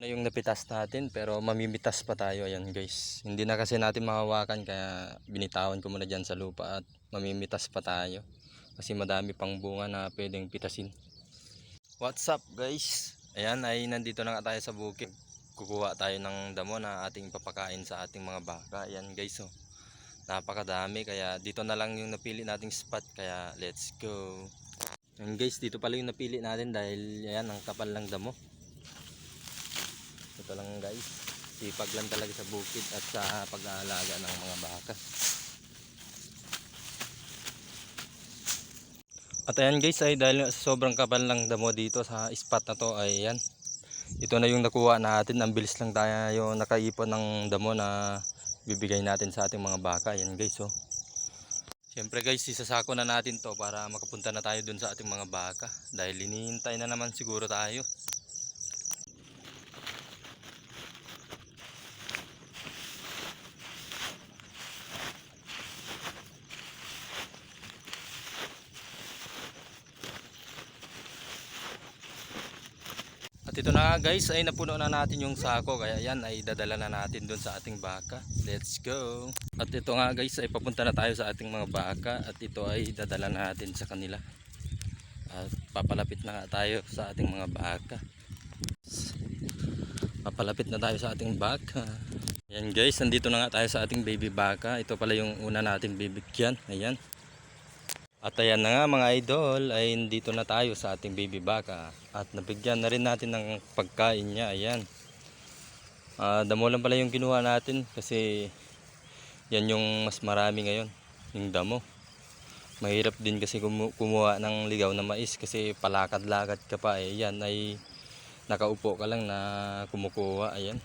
Yung napitas natin pero mamimitas pa tayo. Ayan guys, hindi na kasi natin mahawakan kaya binitawan ko muna dyan sa lupa at mamimitas pa tayo kasi madami pang bunga na pwedeng pitasin. What's up guys, ayan ay nandito na nga tayo sa bukid. Kukuha tayo ng damo na ating papakain sa ating mga baka. Ayan guys, oh, napakadami kaya dito na lang yung napili nating spot kaya let's go. Ayan guys, dito pala yung napili natin dahil ayan ang kapal ng damo. Ito lang guys, sipag lang talaga sa bukid at sa pag-aalaga ng mga baka. At ayan guys, ay dahil sa sobrang kapal ng damo dito sa spot na to ay ayan, ito na yung nakuha natin. Ang bilis lang tayo nakaipon ng damo na bibigay natin sa ating mga baka. Ayan guys, oh. Siyempre guys, isasako na natin to para makapunta na tayo dun sa ating mga baka dahil hinihintay na naman siguro tayo. At ito na nga guys, ay napuno na natin yung sako kaya yan ay dadala na natin dun sa ating baka. Let's go. At ito nga guys, ay papunta na tayo sa ating mga baka at ito ay dadala natin sa kanila. At papalapit na nga tayo sa ating mga baka. Papalapit na tayo sa ating baka. Ayan guys, nandito na nga tayo sa ating baby baka. Ito pala yung una natin bibigyan. Ayan. At ayan na nga mga idol, ay nandito na tayo sa ating baby baka. At nabigyan na rin natin ng pagkain niya. Ayan. Damo lang pala yung kinuha natin kasi yan yung mas marami ngayon, yung damo. Mahirap din kasi kumuha ng ligaw na mais kasi palakad-lakad ka pa. Yan ay nakaupo ka lang na kumukuha. Ayan.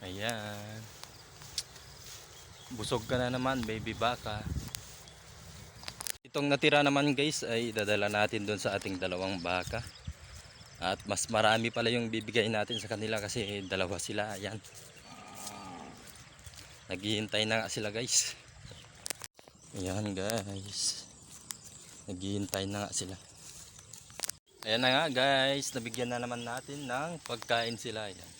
Ayan. Busog ka na naman baby baka. Itong natira naman guys ay dadala natin doon sa ating dalawang baka. At mas marami pala yung bibigay natin sa kanila kasi dalawa sila. Ayan. Naghihintay na nga sila guys. Ayan guys. Naghihintay na nga sila. Ayan na nga guys. Nabigyan na naman natin ng pagkain sila. Ayan.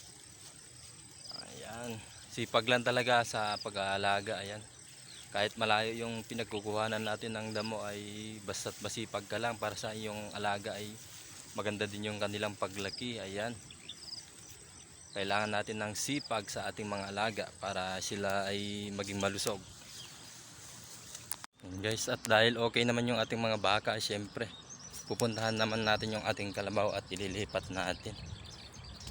Ayan. Sipag lang talaga sa pag-aalaga. Ayan. Kahit malayo yung pinagkukuhanan natin ng damo ay basta't masipag ka lang para sa iyong alaga ay maganda din yung kanilang paglaki. Ayan. Kailangan natin ng sipag sa ating mga alaga para sila ay maging malusog. Ayan guys, at dahil okay naman yung ating mga baka, syempre pupuntahan naman natin yung ating kalabaw at ililipat natin.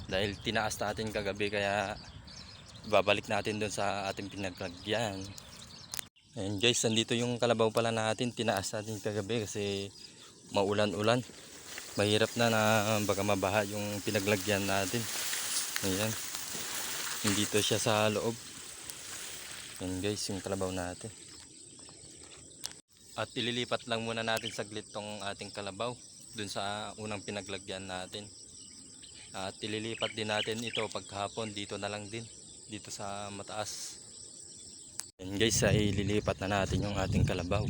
Dahil tinaas natin kagabi kaya babalik natin dun sa ating pinaglagyan. Ayan guys, nandito yung kalabaw pala natin, tinaas natin kagabi kasi maulan-ulan. Mahirap na baka mabaha yung pinaglagyan natin. Ayan, nandito siya sa loob. Ayan guys, yung kalabaw natin. At ililipat lang muna natin saglit tong ating kalabaw dun sa unang pinaglagyan natin. At ililipat din natin ito paghapon dito na lang din, dito sa mataas. Ayan guys, ay ililipat na natin yung ating kalabaw.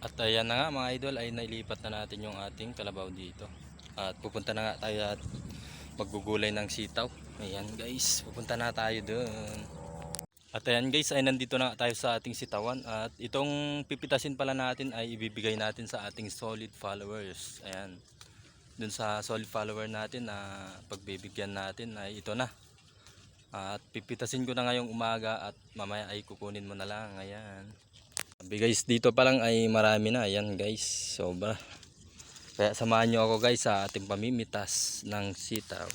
At ayan na nga mga idol, ay nailipat na natin yung ating kalabaw dito. At pupunta na nga tayo at maggugulay ng sitaw. Ayan guys, pupunta na tayo dun. At ayan guys, ay nandito na tayo sa ating sitawan. At itong pipitasin pala natin ay ibibigay natin sa ating solid followers. Ayan, dun sa solid follower natin na pagbibigyan natin ay ito na. At pipitasin ko na ngayong umaga at mamaya ay kukunin mo na lang. Ayan. Sabi guys, dito pa lang ay marami na. Ayan guys, sobra. Kaya samahan nyo ako guys sa ating pamimitas ng sitaw.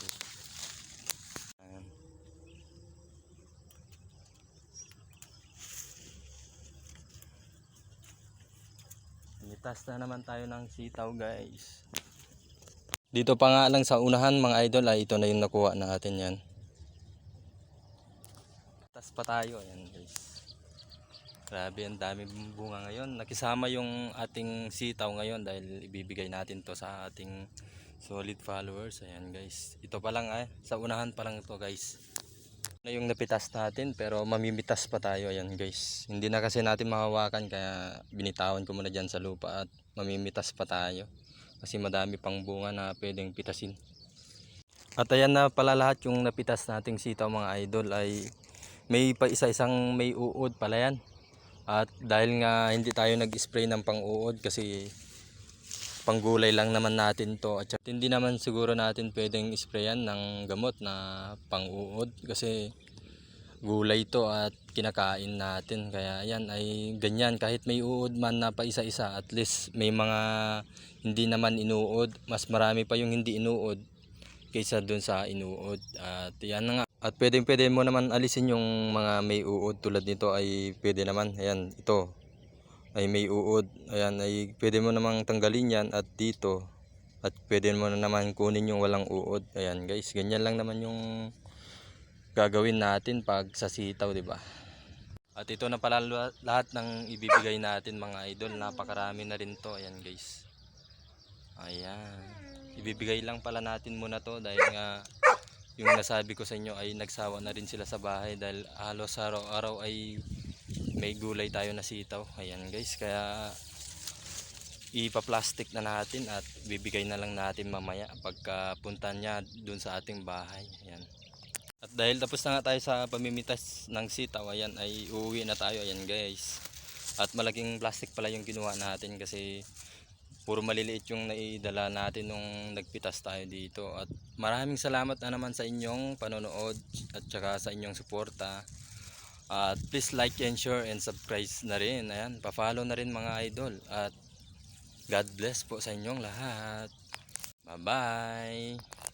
Ayan. Pamitas na naman tayo ng sitaw guys. Dito pa nga lang sa unahan mga idol ay ito na yung nakuha natin yan. Tas pa tayo, ayan guys. Grabe, ang dami bunga ngayon. Nakisama yung ating sitaw ngayon dahil ibibigay natin to sa ating solid followers. Ayan guys. Ito pa lang sa unahan pa lang ito guys. Na yung napitas natin pero mamimitas pa tayo. Ayan guys. Hindi na kasi natin mahawakan kaya binitawan ko muna dyan sa lupa at mamimitas pa tayo. Kasi madami pang bunga na pwedeng pitasin. At ayan na pala lahat yung napitas nating sitaw mga idol ay may pa isa-isang may uod pala yan. At dahil nga hindi tayo nag-spray ng pang-uod kasi panggulay lang naman natin to at hindi naman siguro natin pwedeng sprayan ng gamot na pang-uod kasi gulay to at kinakain natin. Kaya yan ay ganyan, kahit may uod man na pa isa-isa, at least may mga hindi naman inuod, mas marami pa yung hindi inuod kaysa dun sa inuod. At yan na nga. At pwede mo naman alisin yung mga may uod tulad nito ay pwede naman. Ayan, ito ay may uod. Ayan, ay pwede mo namang tanggalin yan at dito. At pwede mo na naman kunin yung walang uod. Ayan guys, ganyan lang naman yung gagawin natin pag sa sitaw, di ba? At ito na pala lahat ng ibibigay natin mga idol. Napakarami na rin to. Ayan guys. Ayan. Ibibigay lang pala natin muna to dahil nga yung nasabi ko sa inyo ay nagsawa na rin sila sa bahay dahil halos araw-araw ay may gulay tayo na sitaw. Ayan guys, kaya ipa-plastic na natin at bibigay na lang natin mamaya pagka punta niya dun sa ating bahay. Ayan. At dahil tapos na nga tayo sa pamimitas ng sitaw, ayan ay uuwi na tayo. Ayan guys. At malaking plastic pala yung ginawa natin kasi puro maliliit yung naidala natin nung nagpitas tayo dito. At maraming salamat na naman sa inyong panonood at saka sa inyong suporta. At please like and share and subscribe na rin. Ayan, pa-follow na rin mga idol. At God bless po sa inyong lahat. Bye bye.